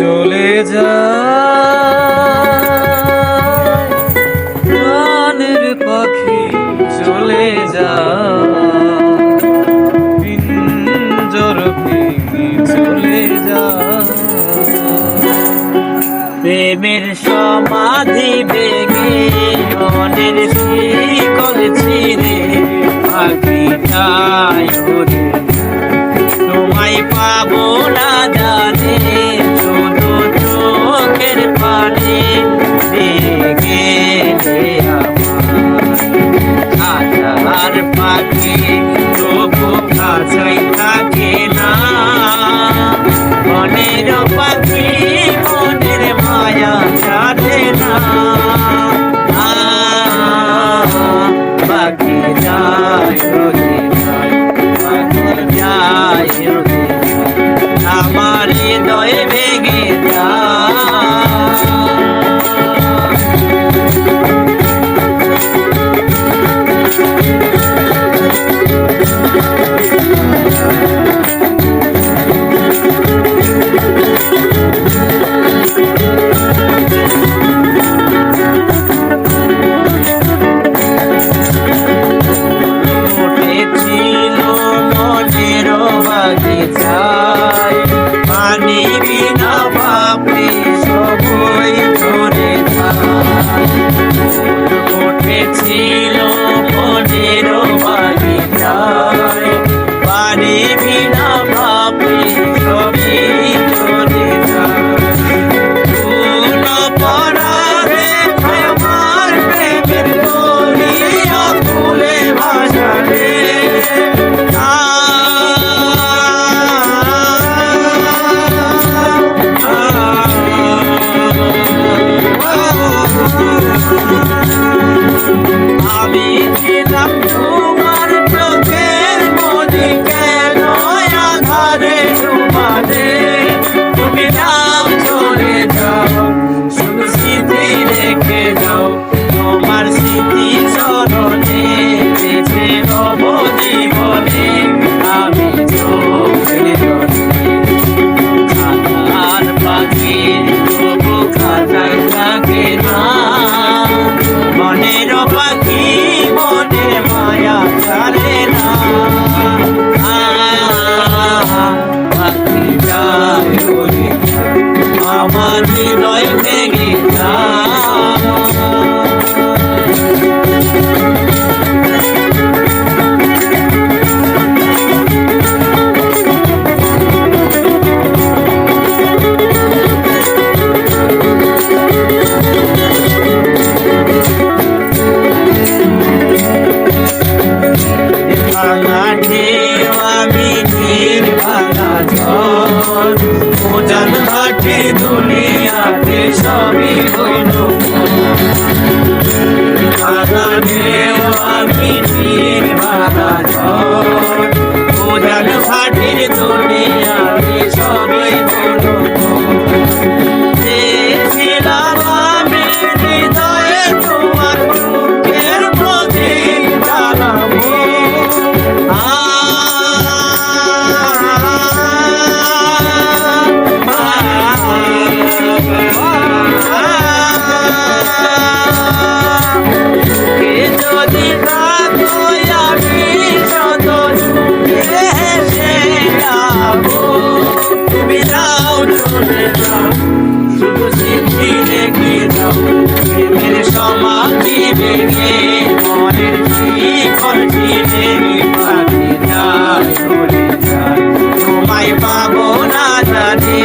চলে যায় প্রাণের পাখি চলে যায় পিঞ্জর ভেঙে চলে যায় প্রেমের সমাধি ভেঙে মনের শিকল ছিঁড়ে পাখিটাই ওরে তোমায় পাবো না জানে শুধু চোখের পানে গেলে আমার পাখি তবু কাছাই থাকে না মনের পাখি মনের মায়া ছাড়ে না পাখি যায় আমার হৃদয় ভেঙে পানি বিনা বাপে সবই ধরে উঠেছিল মনের বাগিচায় পানি বিনা বাপে সবই ধরে ফুল পরারে আমার প্রেমের দরিয়া ফুলে ভাসালে আমি ছিলাম তোমার চোখের মধ্যে কেন আধারে ডুবালে তুমি নাও চলে যাও শুধু স্মৃতি রেখে যাও তোমার স্মৃতি স্মরণে বেঁচে রব জীবনে আমি চোখের খাতার পাখি তবু খাতায় থাকে না মনের পাখি মনের মায়া ছাড়ে না পাখি যায় আমার হৃদয় ভেঙে উজান ঘাটে দুনিয়াতে সবই হইল আমি তীর ভাঙা ঝড় উজান ঘাটের দুনিয়াতে সবই হইল ছিলাম আমি হৃদয়ে তোমার বুকের প্রদীপ জ্বালাবো শুধু স্মৃতি রেখে যাও প্রেমের সমাধি ভেঙে মনের শিকল ছিঁড়ে পাখি যায় চলে যায় তোমায় পাবো না জানে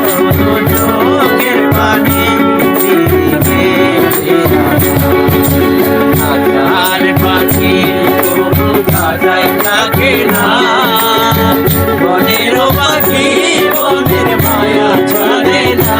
শুধু চোখের পানি আকার পাখি তবু কাজায় থাকে না মনের পাখি মনের মায়া ছাড়ে না